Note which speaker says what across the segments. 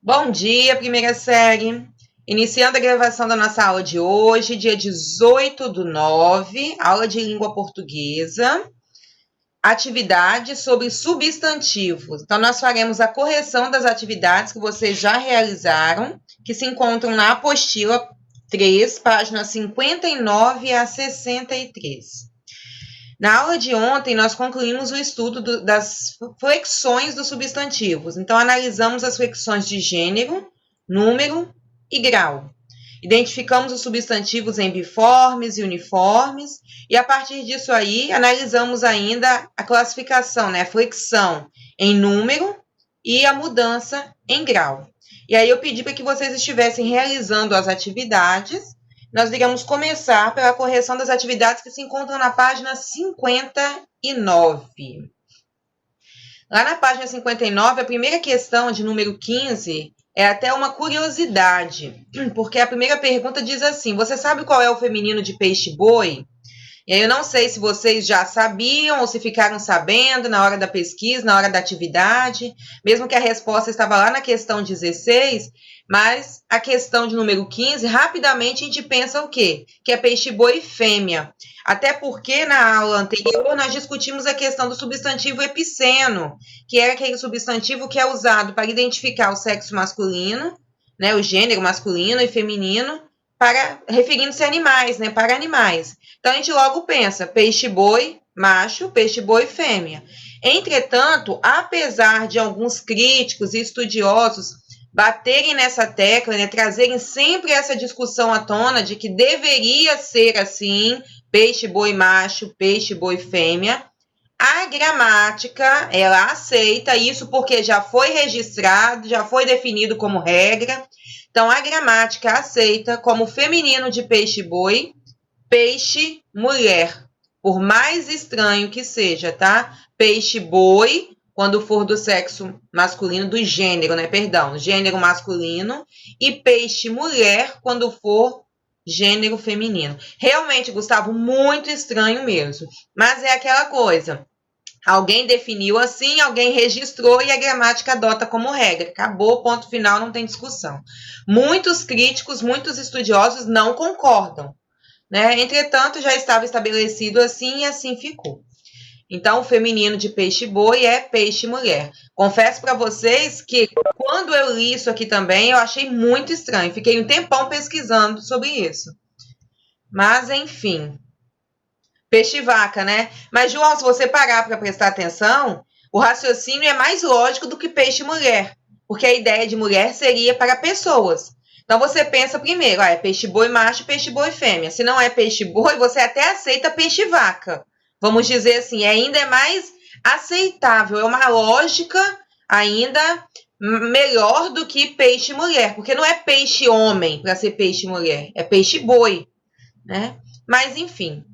Speaker 1: Bom dia, primeira série. Iniciando a gravação da nossa aula de hoje, dia 18/9, aula de língua portuguesa, atividade sobre substantivos. Então, nós faremos a correção das atividades que vocês já realizaram, que se encontram na apostila 3, páginas 59 a 63. Na aula de ontem, nós concluímos o estudo das flexões dos substantivos. Então, analisamos as flexões de gênero, número e grau. Identificamos os substantivos em biformes e uniformes. E, a partir disso aí, analisamos ainda a classificação, né? A flexão em número e a mudança em grau. E aí, eu pedi para que vocês estivessem realizando as atividades. Nós iremos começar pela correção das atividades que se encontram na página 59. Lá na página 59, a primeira questão, de número 15, é até uma curiosidade, porque a primeira pergunta diz assim: você sabe qual é o feminino de peixe-boi? E aí eu não sei se vocês já sabiam ou se ficaram sabendo na hora da pesquisa, na hora da atividade, mesmo que a resposta estava lá na questão 16, mas a questão de número 15, rapidamente a gente pensa o quê? Que é peixe-boi fêmea. Até porque na aula anterior nós discutimos a questão do substantivo epiceno, que é aquele substantivo que é usado para identificar o sexo masculino, né, o gênero masculino e feminino, referindo-se a animais, né, para animais. Então, a gente logo pensa peixe-boi macho, peixe-boi fêmea. Entretanto, apesar de alguns críticos e estudiosos baterem nessa tecla, né, trazerem sempre essa discussão à tona de que deveria ser assim, peixe-boi macho, peixe-boi fêmea, a gramática, ela aceita isso porque já foi registrado, já foi definido como regra. Então, a gramática aceita como feminino de peixe-boi, peixe-mulher, por mais estranho que seja, tá? Peixe-boi, quando for do sexo masculino, do gênero, né? Perdão, gênero masculino, e peixe-mulher, quando for gênero feminino. Realmente, Gustavo, muito estranho mesmo. Mas é aquela coisa. Alguém definiu assim, alguém registrou e a gramática adota como regra. Acabou, ponto final, não tem discussão. Muitos críticos, muitos estudiosos não concordam, né? Entretanto, já estava estabelecido assim e assim ficou. Então, o feminino de peixe-boi é peixe-mulher. Confesso para vocês que quando eu li isso aqui também, eu achei muito estranho. Fiquei um tempão pesquisando sobre isso. Mas, enfim. Peixe-vaca, né? Mas, João, se você parar para prestar atenção, o raciocínio é mais lógico do que peixe-mulher. Porque a ideia de mulher seria para pessoas. Então, você pensa primeiro, é peixe-boi macho, peixe-boi fêmea. Se não é peixe-boi, você até aceita peixe-vaca. Vamos dizer assim, ainda é mais aceitável. É uma lógica ainda melhor do que peixe-mulher. Porque não é peixe-homem para ser peixe-mulher. É peixe-boi, né? Mas, enfim.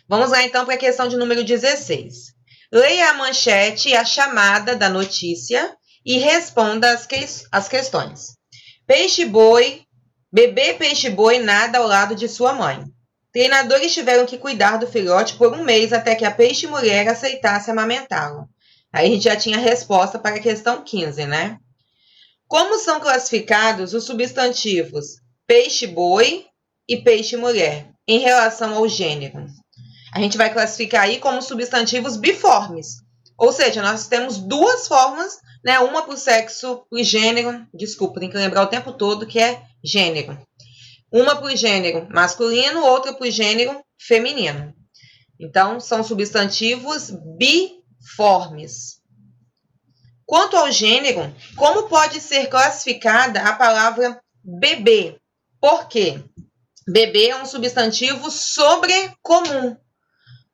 Speaker 1: Vamos lá, então, para a questão de número 16. Leia a manchete e a chamada da notícia e responda as questões. Peixe-boi, bebê peixe-boi nada ao lado de sua mãe. Treinadores tiveram que cuidar do filhote por um mês até que a peixe-mulher aceitasse amamentá-lo. Aí a gente já tinha a resposta para a questão 15, né? Como são classificados os substantivos peixe-boi e peixe-mulher em relação ao gênero? A gente vai classificar aí como substantivos biformes. Ou seja, nós temos duas formas, né? Uma para o sexo, para o gênero, desculpa, tem que lembrar o tempo todo que é gênero. Uma para o gênero masculino, outra para o gênero feminino. Então, são substantivos biformes. Quanto ao gênero, como pode ser classificada a palavra bebê? Por quê? Bebê é um substantivo sobrecomum.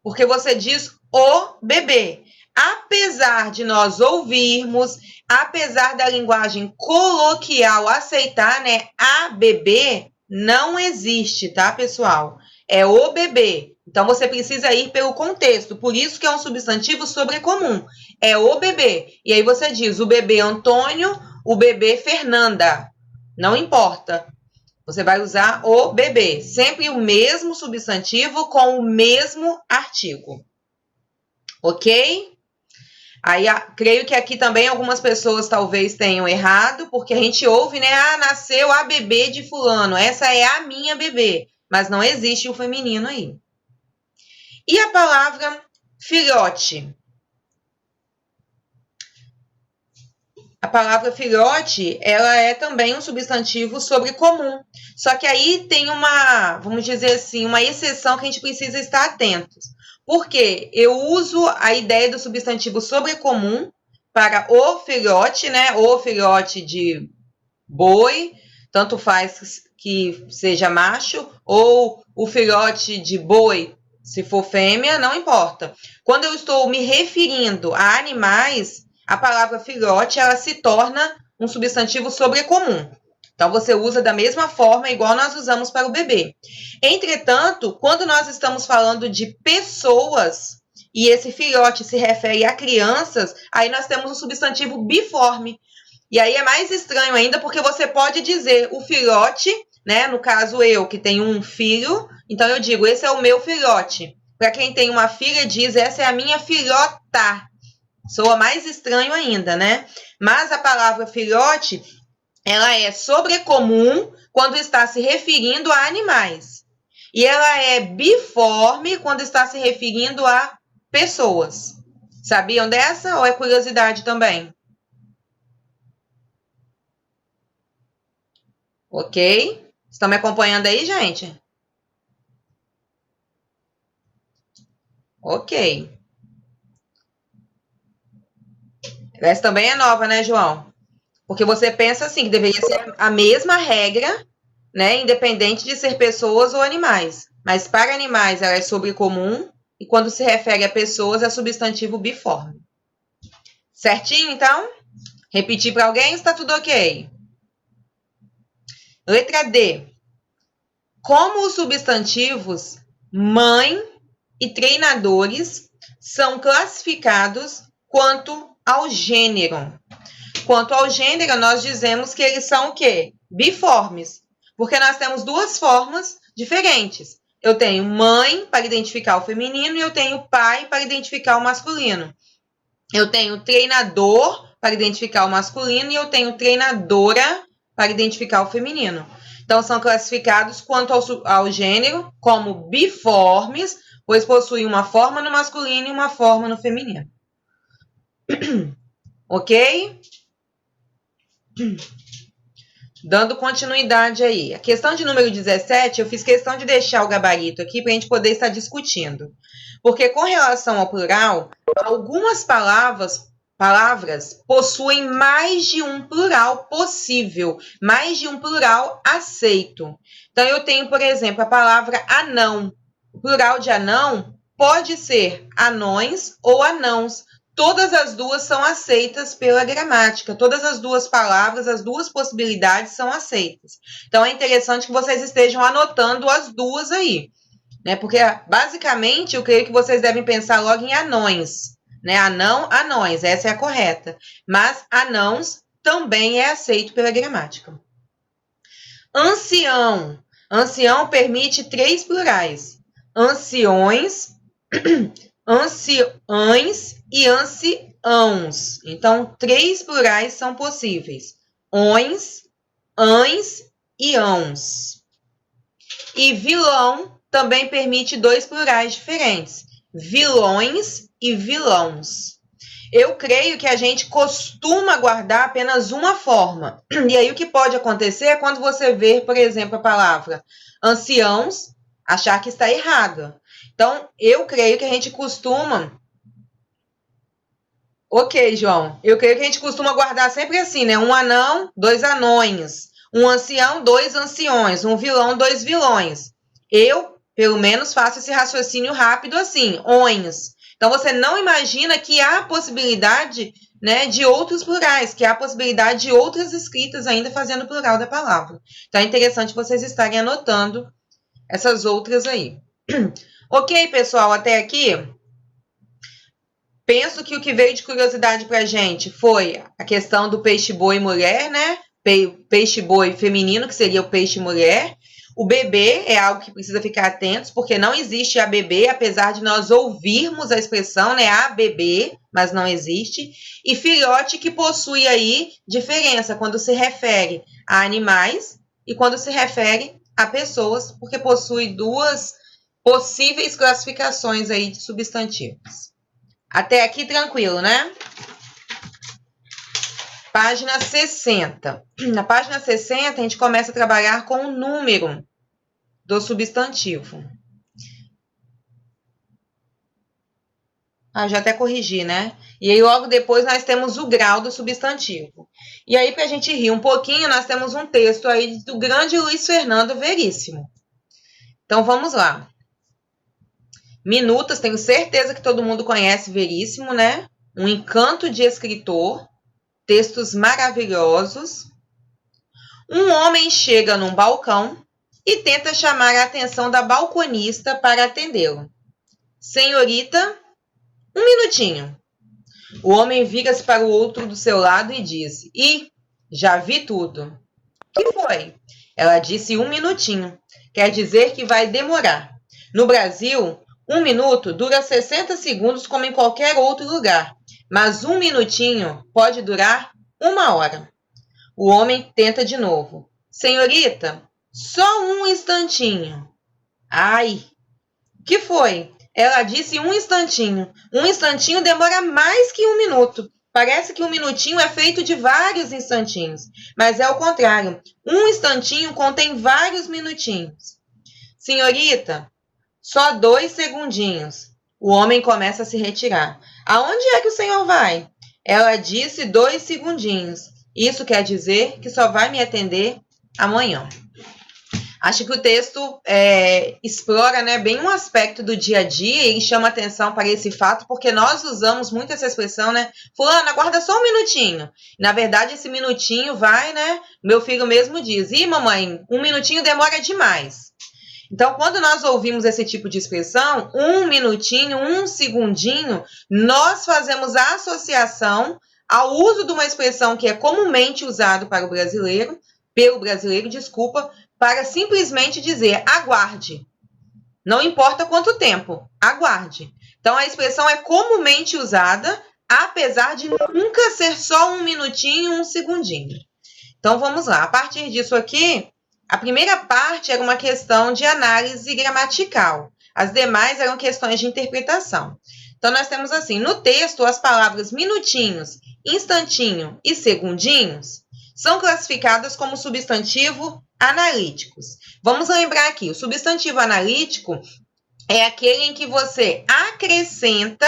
Speaker 1: Porque você diz o bebê. Apesar de nós ouvirmos, apesar da linguagem coloquial aceitar, né? A bebê não existe, tá, pessoal? É o bebê. Então, você precisa ir pelo contexto. Por isso que é um substantivo sobrecomum. É o bebê. E aí você diz o bebê Antônio, o bebê Fernanda. Não importa. Você vai usar o bebê, sempre o mesmo substantivo com o mesmo artigo. Ok? Aí, creio que aqui também algumas pessoas talvez tenham errado, porque a gente ouve, né? Ah, nasceu a bebê de fulano, essa é a minha bebê. Mas não existe o feminino aí. E a palavra filhote? A palavra filhote, ela é também um substantivo sobrecomum. Só que aí tem uma, vamos dizer assim, uma exceção que a gente precisa estar atentos. Porque eu uso a ideia do substantivo sobrecomum para o filhote, né? O filhote de boi, tanto faz que seja macho, ou o filhote de boi, se for fêmea, não importa. Quando eu estou me referindo a animais, a palavra filhote ela se torna um substantivo sobrecomum. Então, você usa da mesma forma, igual nós usamos para o bebê. Entretanto, quando nós estamos falando de pessoas, e esse filhote se refere a crianças, aí nós temos o substantivo biforme. E aí é mais estranho ainda, porque você pode dizer o filhote, né? No caso, eu que tenho um filho, então eu digo, esse é o meu filhote. Para quem tem uma filha, diz, essa é a minha filhota. Soa mais estranho ainda, né? Mas a palavra filhote, ela é sobrecomum quando está se referindo a animais. E ela é biforme quando está se referindo a pessoas. Sabiam dessa ou é curiosidade também? Ok? Estão me acompanhando aí, gente? Ok. Essa também é nova, né, João? Porque você pensa assim, que deveria ser a mesma regra, né, independente de ser pessoas ou animais. Mas para animais ela é sobrecomum e quando se refere a pessoas é substantivo biforme. Certinho, então? Repetir para alguém, está tudo ok. Letra D. Como os substantivos mãe e treinadores são classificados quanto ao gênero? Quanto ao gênero, nós dizemos que eles são o quê? Biformes. Porque nós temos duas formas diferentes. Eu tenho mãe para identificar o feminino e eu tenho pai para identificar o masculino. Eu tenho treinador para identificar o masculino e eu tenho treinadora para identificar o feminino. Então, são classificados quanto ao gênero como biformes, pois possuem uma forma no masculino e uma forma no feminino. Ok? Dando continuidade aí. A questão de número 17, eu fiz questão de deixar o gabarito aqui para a gente poder estar discutindo. Porque com relação ao plural, algumas palavras possuem mais de um plural possível, mais de um plural aceito. Então, eu tenho, por exemplo, a palavra anão. O plural de anão pode ser anões ou anãos. Todas as duas são aceitas pela gramática. Todas as duas palavras, as duas possibilidades são aceitas. Então, é interessante que vocês estejam anotando as duas aí, né? Porque, basicamente, eu creio que vocês devem pensar logo em anões, né? Anão, anões, essa é a correta. Mas anãos também é aceito pela gramática. Ancião. Ancião permite 3 plurais. Anciões, anciães e anciãos. Então, 3 plurais são possíveis. Ões, ães e ãos. E vilão também permite 2 plurais diferentes. Vilões e vilãos. Eu creio que a gente costuma guardar apenas uma forma. E aí o que pode acontecer é quando você ver, por exemplo, a palavra anciãos, achar que está errado. Então, eu creio que a gente costuma... Ok, João. Eu creio que a gente costuma guardar sempre assim, né? Um anão, 2 anões. Um ancião, 2 anciões. Um vilão, 2 vilões. Eu, pelo menos, faço esse raciocínio rápido assim, ões. Então, você não imagina que há possibilidade, né, de outros plurais, que há possibilidade de outras escritas ainda fazendo o plural da palavra. Então, é interessante vocês estarem anotando essas outras aí. Ok, pessoal, até aqui? Penso que o que veio de curiosidade para a gente foi a questão do peixe-boi mulher, né? Peixe-boi feminino, que seria o peixe-mulher. O bebê é algo que precisa ficar atentos, porque não existe a bebê, apesar de nós ouvirmos a expressão, né, a bebê, mas não existe. E filhote, que possui aí diferença quando se refere a animais e quando se refere a pessoas, porque possui duas possíveis classificações aí de substantivos. Até aqui tranquilo, né? Página 60. Na página 60, a gente começa a trabalhar com o número do substantivo. Já até corrigi, né? E aí, logo depois, nós temos o grau do substantivo. E aí, para a gente rir um pouquinho, nós temos um texto aí do grande Luiz Fernando Veríssimo. Então, vamos lá. Minutas, tenho certeza que todo mundo conhece Veríssimo, né? Um encanto de escritor, textos maravilhosos. Um homem chega num balcão e tenta chamar a atenção da balconista para atendê-lo. Senhorita, um minutinho. O homem vira-se para o outro do seu lado e diz: Ih, já vi tudo. Que foi? Ela disse: um minutinho. Quer dizer que vai demorar. No Brasil, um minuto dura 60 segundos como em qualquer outro lugar, mas um minutinho pode durar 1 hora. O homem tenta de novo. Senhorita, só um instantinho. Ai, que foi? Ela disse um instantinho. Um instantinho demora mais que um minuto. Parece que um minutinho é feito de vários instantinhos, mas é o contrário. Um instantinho contém vários minutinhos. Senhorita, só 2 segundinhos. O homem começa a se retirar. Aonde é que o senhor vai? Ela disse 2 segundinhos. Isso quer dizer que só vai me atender amanhã. Acho que o texto explora, né, bem um aspecto do dia a dia e chama atenção para esse fato, porque nós usamos muito essa expressão, né? Fulana, aguarda só um minutinho. Na verdade, esse minutinho vai, né? Meu filho mesmo diz: Ih, mamãe, um minutinho demora demais. Então, quando nós ouvimos esse tipo de expressão, um minutinho, um segundinho, nós fazemos a associação ao uso de uma expressão que é comumente usado para o brasileiro, pelo brasileiro, desculpa, para simplesmente dizer aguarde. Não importa quanto tempo, aguarde. Então, a expressão é comumente usada, apesar de nunca ser só um minutinho, um segundinho. Então, vamos lá. A partir disso aqui, a primeira parte era uma questão de análise gramatical. As demais eram questões de interpretação. Então, nós temos assim, no texto, as palavras minutinhos, instantinho e segundinhos são classificadas como substantivo analíticos. Vamos lembrar aqui, o substantivo analítico é aquele em que você acrescenta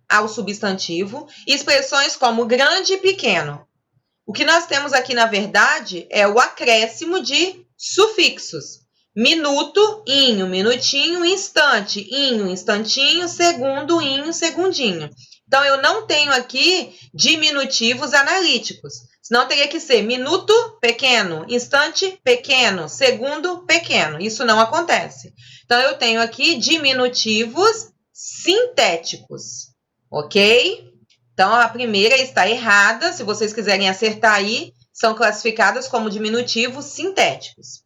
Speaker 1: ao substantivo expressões como grande e pequeno. O que nós temos aqui, na verdade, é o acréscimo de sufixos. Minuto, inho, minutinho, instante, inho, instantinho, segundo, inho, segundinho. Então, eu não tenho aqui diminutivos analíticos. Senão, teria que ser minuto, pequeno, instante, pequeno, segundo, pequeno. Isso não acontece. Então, eu tenho aqui diminutivos sintéticos, ok? Então, a primeira está errada. Se vocês quiserem acertar aí, são classificadas como diminutivos sintéticos.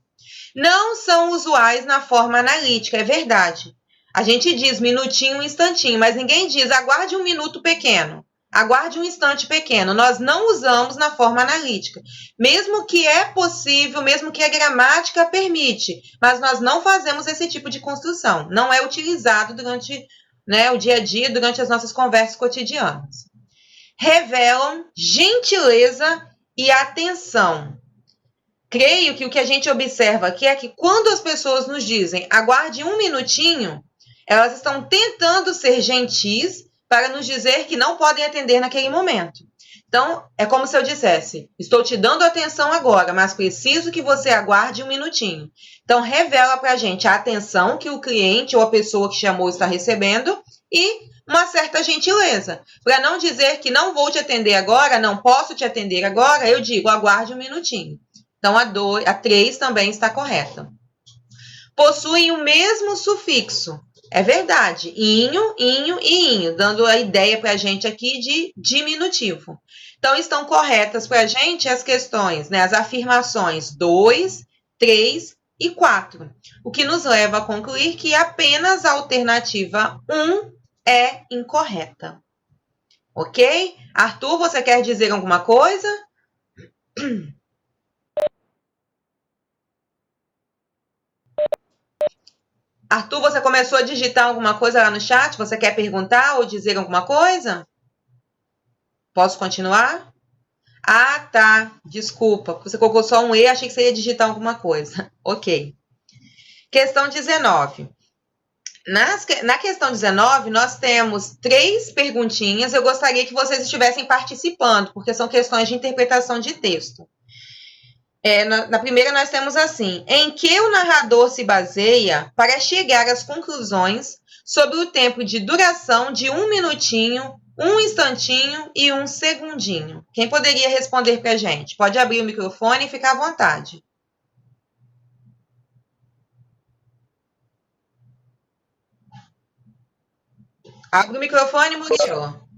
Speaker 1: Não são usuais na forma analítica, é verdade. A gente diz minutinho, instantinho, mas ninguém diz aguarde um minuto pequeno, aguarde um instante pequeno. Nós não usamos na forma analítica. Mesmo que é possível, mesmo que a gramática permite, mas nós não fazemos esse tipo de construção. Não é utilizado durante, né, o dia a dia, durante as nossas conversas cotidianas. Revelam gentileza e atenção. Creio que o que a gente observa aqui é que quando as pessoas nos dizem aguarde um minutinho, elas estão tentando ser gentis para nos dizer que não podem atender naquele momento. Então, é como se eu dissesse, estou te dando atenção agora, mas preciso que você aguarde um minutinho. Então, revela para a gente a atenção que o cliente ou a pessoa que chamou está recebendo e uma certa gentileza. Para não dizer que não vou te atender agora, não posso te atender agora, eu digo aguarde um minutinho. Então, a 3 também está correta. Possuem o mesmo sufixo. É verdade. Inho, inho e inho, dando a ideia para a gente aqui de diminutivo. Então, estão corretas para a gente as questões, né, as afirmações 2, 3 e 4, o que nos leva a concluir que apenas a alternativa 1 é incorreta. Ok? Arthur, você quer dizer alguma coisa? Arthur, você começou a digitar alguma coisa lá no chat? Você quer perguntar ou dizer alguma coisa? Posso continuar? Ah, tá. Desculpa. Você colocou só um E, achei que você ia digitar alguma coisa. Ok. Questão 19. Na questão 19, nós temos 3 perguntinhas. Eu gostaria que vocês estivessem participando, porque são questões de interpretação de texto. Na primeira, nós temos assim: em que o narrador se baseia para chegar às conclusões sobre o tempo de duração de 1 minutinho, 1 instantinho e 1 segundinho? Quem poderia responder para a gente? Pode abrir o microfone e ficar à vontade. Abre o microfone, Murilo.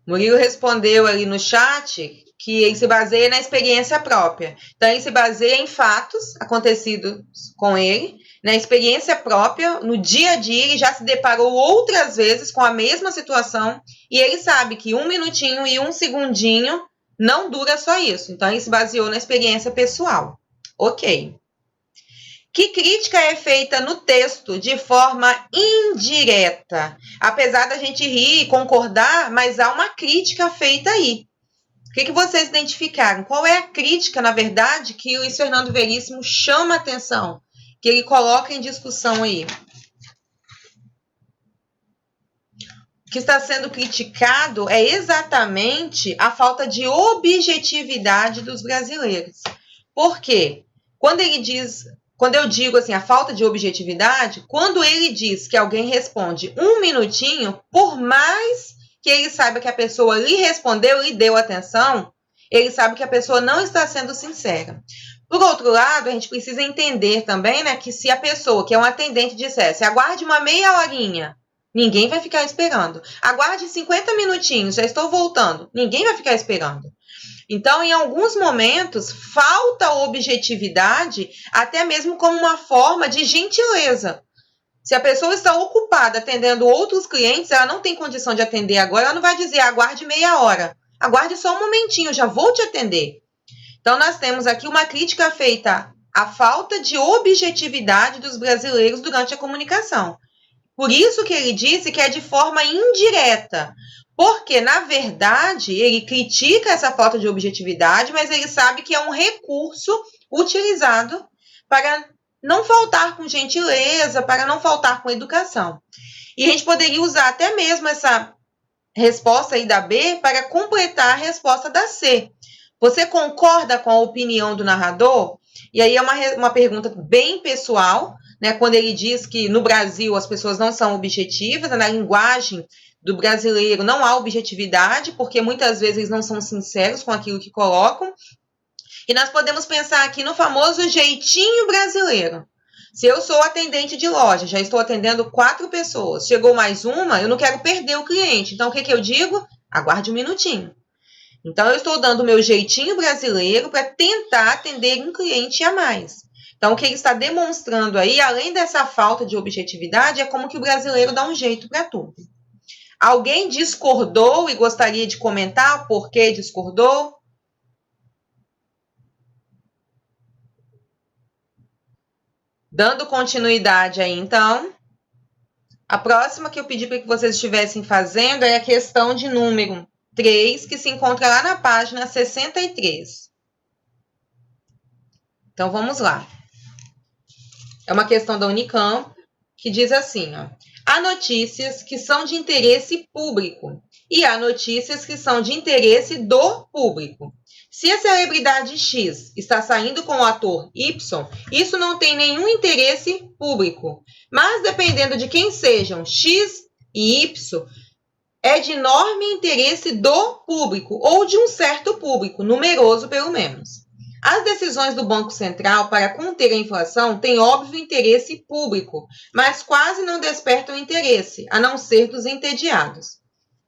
Speaker 1: Murilo respondeu ali no chat que ele se baseia na experiência própria. Então, ele se baseia em fatos acontecidos com ele, na experiência própria, no dia a dia, ele já se deparou outras vezes com a mesma situação e ele sabe que 1 minutinho e 1 segundinho não dura só isso. Então, ele se baseou na experiência pessoal. Ok. Que crítica é feita no texto de forma indireta? Apesar da gente rir e concordar, mas há uma crítica feita aí. O que vocês identificaram? Qual é a crítica, na verdade, que o Luiz Fernando Veríssimo chama a atenção, que ele coloca em discussão aí? O que está sendo criticado é exatamente a falta de objetividade dos brasileiros. Por quê? Quando eu digo assim, a falta de objetividade, quando ele diz que alguém responde 1 minutinho, por mais que ele saiba que a pessoa lhe respondeu, lhe deu atenção, ele sabe que a pessoa não está sendo sincera. Por outro lado, a gente precisa entender também, né, que se a pessoa, que é um atendente, dissesse, aguarde uma meia horinha, ninguém vai ficar esperando. Aguarde 50 minutinhos, já estou voltando. Ninguém vai ficar esperando. Então, em alguns momentos, falta objetividade, até mesmo como uma forma de gentileza. Se a pessoa está ocupada atendendo outros clientes, ela não tem condição de atender agora, ela não vai dizer, aguarde meia hora. Aguarde só um momentinho, já vou te atender. Então, nós temos aqui uma crítica feita à falta de objetividade dos brasileiros durante a comunicação. Por isso que ele disse que é de forma indireta, porque, na verdade, ele critica essa falta de objetividade, mas ele sabe que é um recurso utilizado para não faltar com gentileza, para não faltar com educação. E a gente poderia usar até mesmo essa resposta aí da B para completar a resposta da C. Você concorda com a opinião do narrador? E aí é uma pergunta bem pessoal, né? Quando ele diz que no Brasil as pessoas não são objetivas, na linguagem do brasileiro não há objetividade, porque muitas vezes eles não são sinceros com aquilo que colocam. E nós podemos pensar aqui no famoso jeitinho brasileiro. Se eu sou atendente de loja, já estou atendendo 4 pessoas, chegou mais uma, eu não quero perder o cliente. Então, o que eu digo? Aguarde um minutinho. Então, eu estou dando o meu jeitinho brasileiro para tentar atender um cliente a mais. Então, o que ele está demonstrando aí, além dessa falta de objetividade, é como que o brasileiro dá um jeito para tudo. Alguém discordou e gostaria de comentar por que discordou? Dando continuidade aí, então, a próxima que eu pedi para que vocês estivessem fazendo é a questão de número 3, que se encontra lá na página 63. Então, vamos lá. É uma questão da Unicamp, que diz assim, ó, há notícias que são de interesse público e há notícias que são de interesse do público. Se a celebridade X está saindo com o ator Y, isso não tem nenhum interesse público. Mas dependendo de quem sejam X e Y, é de enorme interesse do público, ou de um certo público, numeroso pelo menos. As decisões do Banco Central para conter a inflação têm óbvio interesse público, mas quase não despertam interesse, a não ser dos entediados.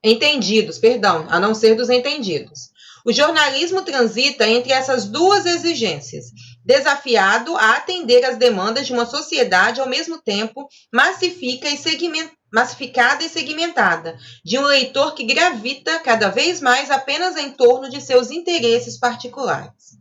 Speaker 1: entendidos, perdão, a não ser dos entendidos. O jornalismo transita entre essas duas exigências, desafiado a atender às demandas de uma sociedade ao mesmo tempo massificada e segmentada, de um leitor que gravita cada vez mais apenas em torno de seus interesses particulares.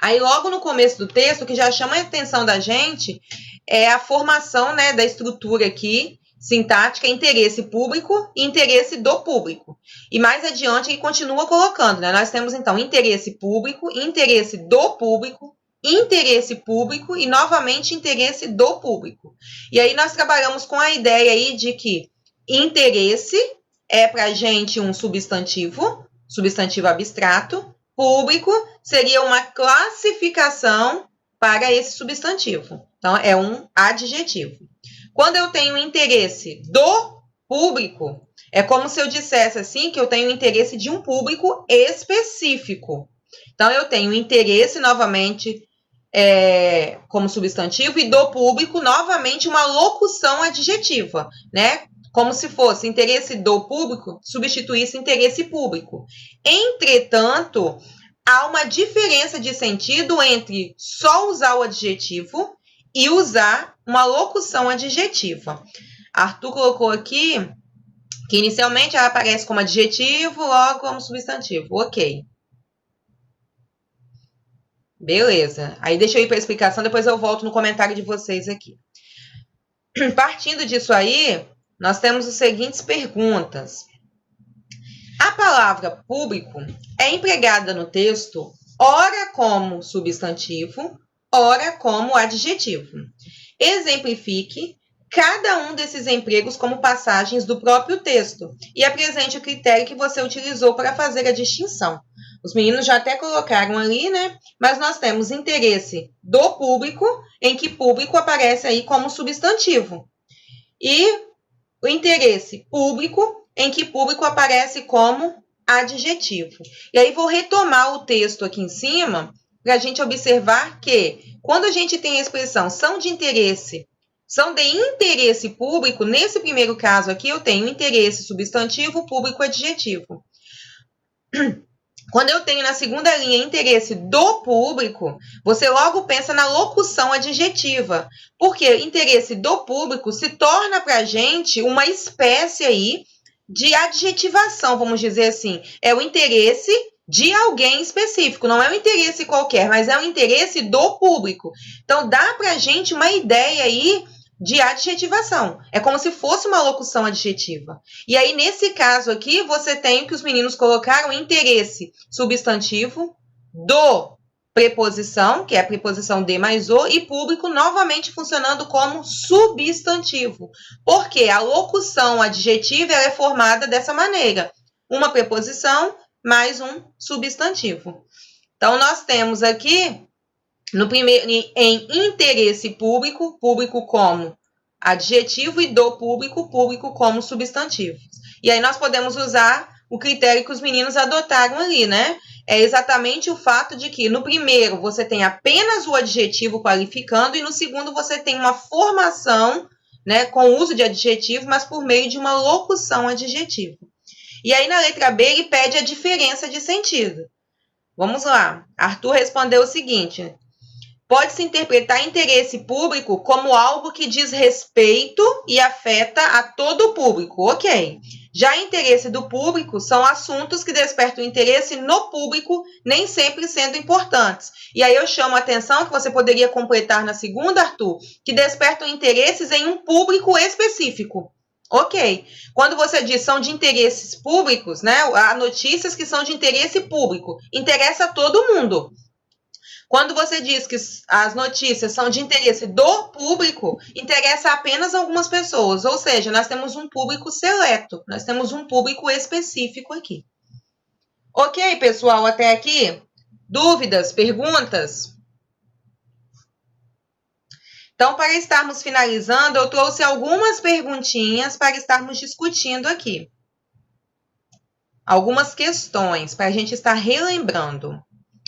Speaker 1: Aí, logo no começo do texto, o que já chama a atenção da gente é a formação, né, da estrutura aqui, sintática, interesse público e interesse do público. E mais adiante ele continua colocando, né? Nós temos então interesse público, interesse do público, interesse público e novamente interesse do público. E aí nós trabalhamos com a ideia aí de que interesse é para a gente um substantivo abstrato, público seria uma classificação para esse substantivo. Então, é um adjetivo. Quando eu tenho interesse do público, é como se eu dissesse assim que eu tenho interesse de um público específico. Então, eu tenho interesse, novamente, como substantivo, e do público, novamente, uma locução adjetiva, né? Como se fosse interesse do público, substituísse interesse público. Entretanto, há uma diferença de sentido entre só usar o adjetivo e usar uma locução adjetiva. Arthur colocou aqui que inicialmente ela aparece como adjetivo, logo como substantivo. Ok. Beleza. Aí deixa eu ir para a explicação, depois eu volto no comentário de vocês aqui. Partindo disso aí, nós temos as seguintes perguntas. A palavra público é empregada no texto ora como substantivo, ora como adjetivo. Exemplifique cada um desses empregos como passagens do próprio texto e apresente o critério que você utilizou para fazer a distinção. Os meninos já até colocaram ali, né? Mas nós temos interesse do público, em que público aparece aí como substantivo. E o interesse público, em que público aparece como adjetivo. E aí vou retomar o texto aqui em cima para a gente observar que quando a gente tem a expressão são de interesse público, nesse primeiro caso aqui eu tenho interesse substantivo, público, adjetivo. Quando eu tenho na segunda linha interesse do público, você logo pensa na locução adjetiva, porque interesse do público se torna para a gente uma espécie aí de adjetivação, vamos dizer assim. É o interesse de alguém específico, não é um interesse qualquer, mas é o interesse do público. Então, dá para a gente uma ideia aí de adjetivação. É como se fosse uma locução adjetiva. E aí, nesse caso aqui, você tem o que os meninos colocaram, interesse substantivo do preposição, que é a preposição de mais o, e público novamente funcionando como substantivo. Porque a locução adjetiva ela é formada dessa maneira. Uma preposição mais um substantivo. Então, nós temos aqui no primeiro, em interesse público, público como adjetivo e do público, público como substantivo. E aí nós podemos usar o critério que os meninos adotaram ali, né? É exatamente o fato de que no primeiro você tem apenas o adjetivo qualificando e no segundo você tem uma formação, né, com o uso de adjetivo, mas por meio de uma locução adjetiva. E aí na letra B ele pede a diferença de sentido. Vamos lá. Arthur respondeu o seguinte: pode-se interpretar interesse público como algo que diz respeito e afeta a todo o público. Ok. Já interesse do público são assuntos que despertam interesse no público, nem sempre sendo importantes. E aí eu chamo a atenção que você poderia completar na segunda, Arthur, que despertam interesses em um público específico. Ok. Quando você diz são de interesses públicos, né? Há notícias que são de interesse público. Interessa a todo mundo. Quando você diz que as notícias são de interesse do público, interessa apenas algumas pessoas. Ou seja, nós temos um público seleto, nós temos um público específico aqui. Ok, pessoal, até aqui? Dúvidas, perguntas? Então, para estarmos finalizando, eu trouxe algumas perguntinhas para estarmos discutindo aqui. Algumas questões para a gente estar relembrando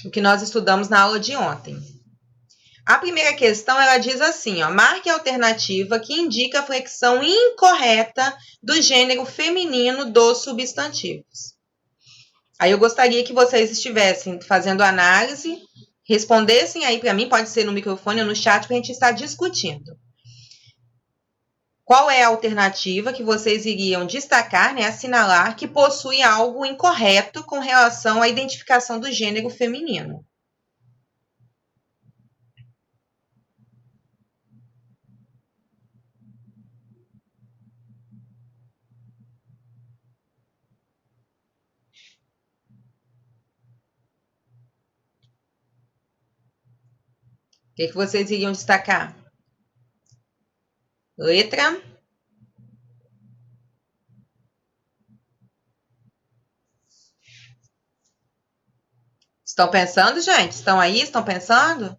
Speaker 1: o que nós estudamos na aula de ontem. A primeira questão, ela diz assim, ó, marque a alternativa que indica a flexão incorreta do gênero feminino dos substantivos. Aí eu gostaria que vocês estivessem fazendo análise, respondessem aí para mim, pode ser no microfone ou no chat, para a gente estar discutindo. Qual é a alternativa que vocês iriam destacar, né, assinalar, que possui algo incorreto com relação à identificação do gênero feminino? O que vocês iriam destacar? Letra? Estão pensando, gente? Estão aí? Estão pensando?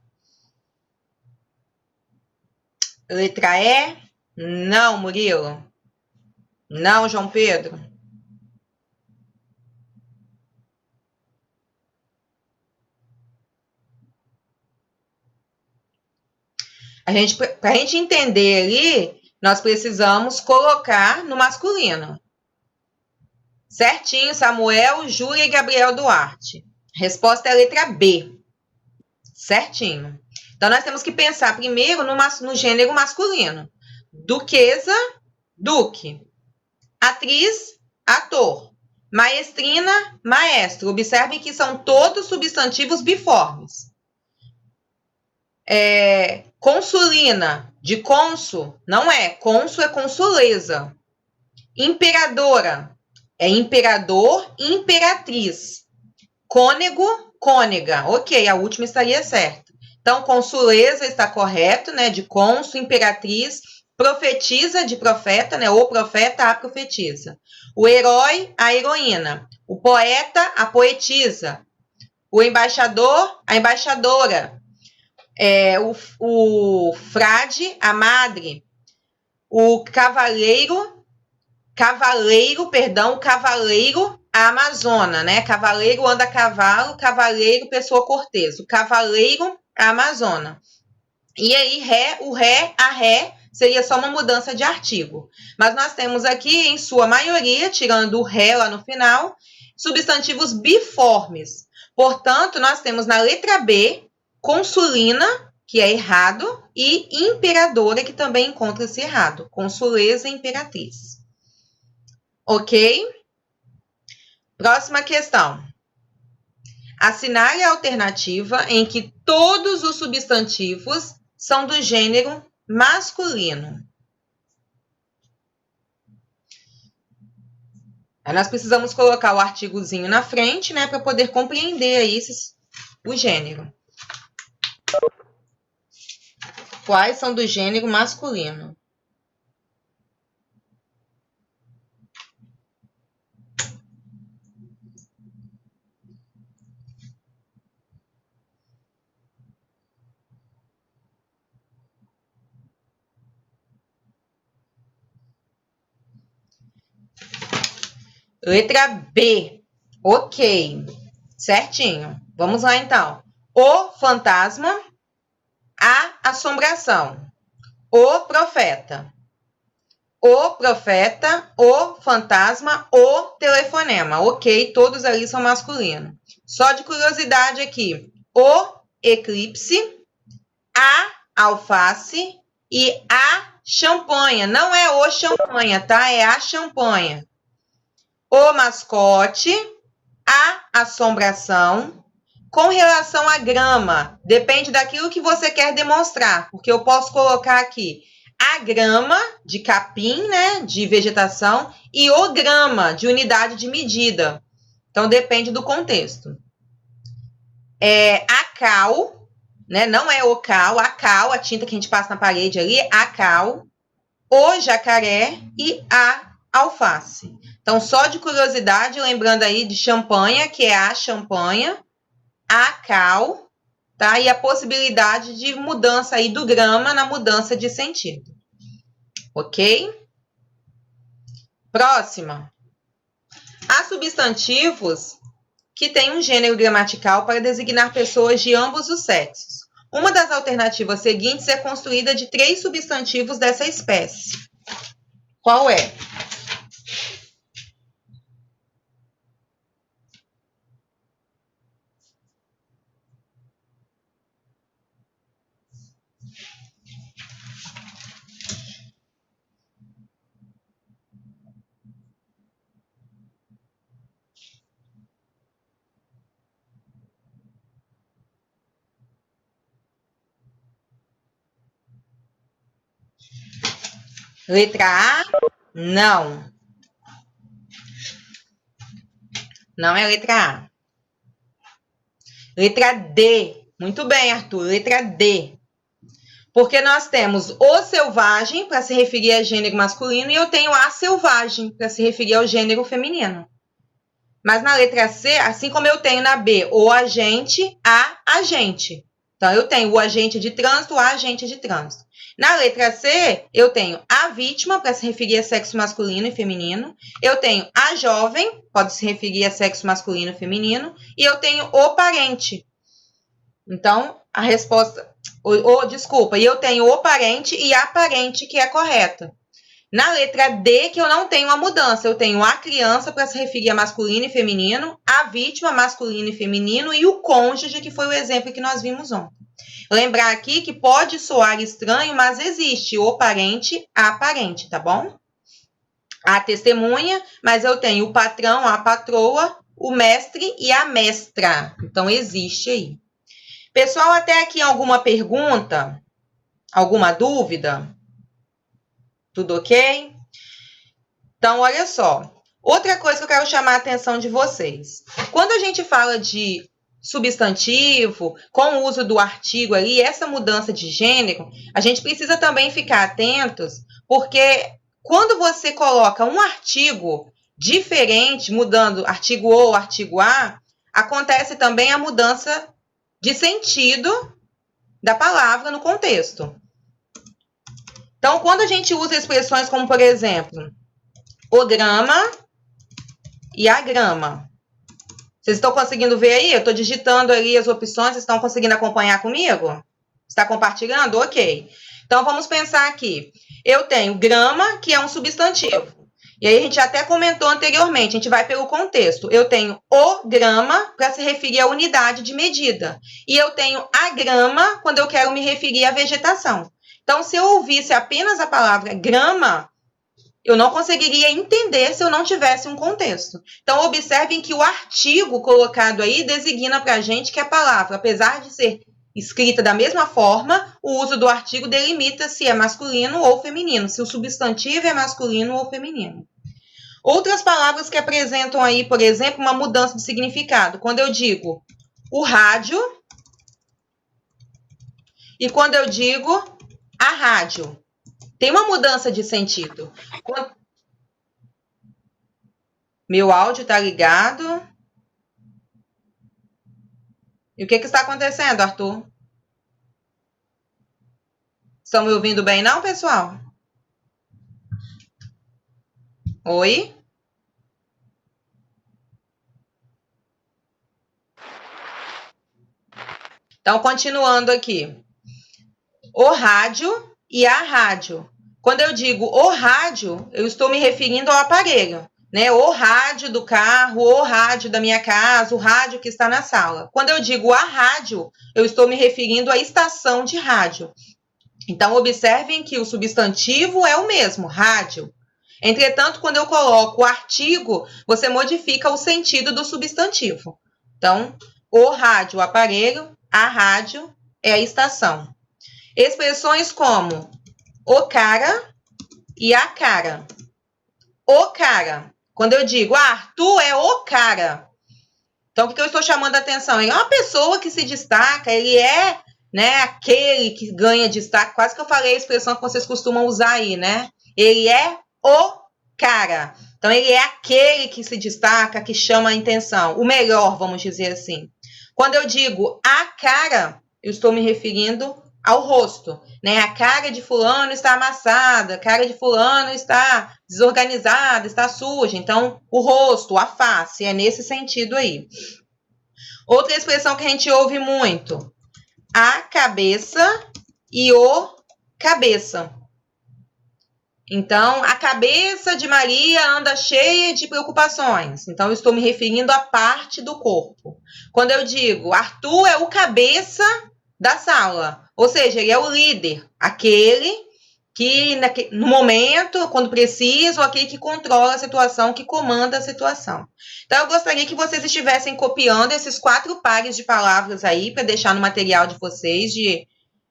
Speaker 1: Letra E? Não, Murilo. Não, João Pedro. Para a gente entender ali, nós precisamos colocar no masculino. Certinho, Samuel, Júlia e Gabriel Duarte. Resposta é a letra B. Certinho. Então, nós temos que pensar primeiro no gênero masculino. Duquesa, duque. Atriz, ator. Maestrina, maestro. Observem que são todos substantivos biformes. Consulina, de cônsul, não é. Cônsul é consuleza. Imperadora, é imperador e imperatriz. Cônego, cônega. Ok, a última estaria certa. Então, consuleza está correto, né? De cônsul, imperatriz. Profetisa, de profeta, né? O profeta, a profetisa. O herói, a heroína. O poeta, a poetisa. O embaixador, a embaixadora. O frade, a madre. O cavaleiro, a amazona, né? Cavaleiro anda a cavalo, cavaleiro, pessoa cortês. O cavaleiro, a amazona. E aí, o ré, a ré, seria só uma mudança de artigo. Mas nós temos aqui, em sua maioria, tirando o ré lá no final, substantivos biformes. Portanto, nós temos na letra B, consulina, que é errado, e imperadora, que também encontra-se errado. Consuleza e imperatriz. Ok? Próxima questão. Assinale a alternativa em que todos os substantivos são do gênero masculino. Aí nós precisamos colocar o artigozinho na frente, né, para poder compreender aí o gênero. Quais são do gênero masculino? Letra B. Ok. Certinho. Vamos lá, então. O fantasma, a assombração. O profeta. O profeta, o fantasma, o telefonema. Ok, todos ali são masculinos. Só de curiosidade aqui. O eclipse, a alface e a champanhe. Não é o champanhe, tá? É a champanhe. O mascote, a assombração. Com relação à grama, depende daquilo que você quer demonstrar, porque eu posso colocar aqui a grama de capim, né, de vegetação, e o grama de unidade de medida. Então, depende do contexto. A cal, né, não é o cal, a cal, a tinta que a gente passa na parede ali, a cal, o jacaré e a alface. Então, só de curiosidade, lembrando aí de champanhe, que é a champanhe, a cal, tá? E a possibilidade de mudança aí do grama na mudança de sentido. Ok? Próxima. Há substantivos que têm um gênero gramatical para designar pessoas de ambos os sexos. Uma das alternativas seguintes é construída de 3 substantivos dessa espécie. Qual é? Letra A? Não. Não é a letra A. Letra D. Muito bem, Arthur. Letra D. Porque nós temos o selvagem para se referir a gênero masculino e eu tenho a selvagem para se referir ao gênero feminino. Mas na letra C, assim como eu tenho na B o agente, a agente. Então, eu tenho o agente de trânsito, a agente de trânsito. Na letra C, eu tenho a vítima, para se referir a sexo masculino e feminino. Eu tenho a jovem, pode se referir a sexo masculino e feminino. E eu tenho o parente. Então, a resposta... desculpa, e eu tenho o parente e a parente, que é correta. Na letra D, que eu não tenho uma mudança, eu tenho a criança para se referir a masculino e feminino, a vítima masculino e feminino e o cônjuge, que foi o exemplo que nós vimos ontem. Lembrar aqui que pode soar estranho, mas existe o parente, a parente, tá bom? A testemunha, mas eu tenho o patrão, a patroa, o mestre e a mestra. Então, existe aí. Pessoal, até aqui alguma pergunta? Alguma dúvida? Tudo ok? Então, olha só. Outra coisa que eu quero chamar a atenção de vocês. Quando a gente fala de substantivo, com o uso do artigo ali, essa mudança de gênero, a gente precisa também ficar atentos, porque quando você coloca um artigo diferente, mudando artigo ou artigo a, acontece também a mudança de sentido da palavra no contexto. Então, quando a gente usa expressões como, por exemplo, o grama e a grama. Vocês estão conseguindo ver aí? Eu estou digitando ali as opções, vocês estão conseguindo acompanhar comigo? Está compartilhando? Ok. Então, vamos pensar aqui. Eu tenho grama, que é um substantivo. E aí, a gente até comentou anteriormente, a gente vai pelo contexto. Eu tenho o grama para se referir à unidade de medida. E eu tenho a grama quando eu quero me referir à vegetação. Então, se eu ouvisse apenas a palavra grama, eu não conseguiria entender se eu não tivesse um contexto. Então, observem que o artigo colocado aí designa para a gente que a palavra, apesar de ser escrita da mesma forma, o uso do artigo delimita se é masculino ou feminino, se o substantivo é masculino ou feminino. Outras palavras que apresentam aí, por exemplo, uma mudança de significado. Quando eu digo o rádio e quando eu digo a rádio. Tem uma mudança de sentido. Meu áudio está ligado. E o que está acontecendo, Arthur? Estão me ouvindo bem, não, pessoal? Oi? Então, continuando aqui. O rádio e a rádio. Quando eu digo o rádio, eu estou me referindo ao aparelho, né? O rádio do carro, o rádio da minha casa, o rádio que está na sala. Quando eu digo a rádio, eu estou me referindo à estação de rádio. Então, observem que o substantivo é o mesmo, rádio. Entretanto, quando eu coloco o artigo, você modifica o sentido do substantivo. Então, o rádio, o aparelho, a rádio é a estação. Expressões como o cara e a cara. O cara. Quando eu digo, Arthur é o cara. Então, o que eu estou chamando a atenção? Ele é uma pessoa que se destaca, ele é, né, aquele que ganha destaque. Quase que eu falei a expressão que vocês costumam usar aí, né? Ele é o cara. Então, ele é aquele que se destaca, que chama a atenção. O melhor, vamos dizer assim. Quando eu digo a cara, eu estou me referindo ao rosto, né? A cara de fulano está amassada, a cara de fulano está desorganizada, está suja. Então, o rosto, a face, é nesse sentido aí. Outra expressão que a gente ouve muito. a cabeça e o cabeça. Então, a cabeça de Maria anda cheia de preocupações. Então, eu estou me referindo à parte do corpo. Quando eu digo Arthur é o cabeça da sala, ou seja, ele é o líder, aquele que no momento, quando precisa, ou aquele que controla a situação, que comanda a situação. Então, eu gostaria que vocês estivessem copiando esses 4 pares de palavras aí, para deixar no material de vocês, de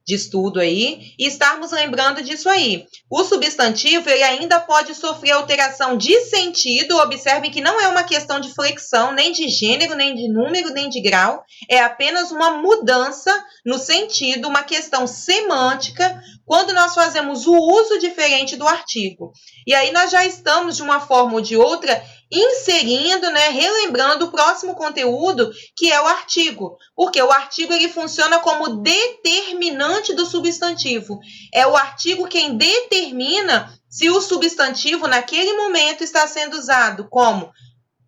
Speaker 1: estudo aí, e estarmos lembrando disso aí. O substantivo, ele ainda pode sofrer alteração de sentido. Observem que não é uma questão de flexão, nem de gênero, nem de número, nem de grau. É apenas uma mudança no sentido, uma questão semântica, quando nós fazemos o uso diferente do artigo. E aí nós já estamos, de uma forma ou de outra, inserindo, né, relembrando o próximo conteúdo, que é o artigo. Porque o artigo ele funciona como determinante do substantivo. É o artigo quem determina se o substantivo, naquele momento, está sendo usado como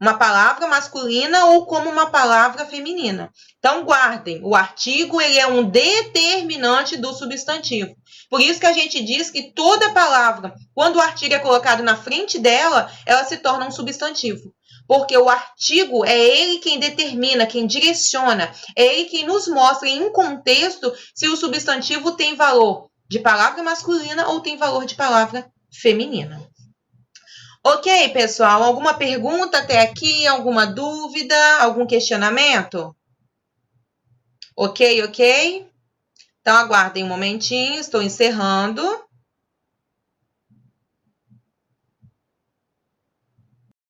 Speaker 1: uma palavra masculina ou como uma palavra feminina. Então, guardem, o artigo ele é um determinante do substantivo. Por isso que a gente diz que toda palavra, quando o artigo é colocado na frente dela, ela se torna um substantivo. Porque o artigo é ele quem determina, quem direciona, é ele quem nos mostra em um contexto se o substantivo tem valor de palavra masculina ou tem valor de palavra feminina. Ok, pessoal, alguma pergunta até aqui? Alguma dúvida? Algum questionamento? Ok? Então, aguardem um momentinho, estou encerrando.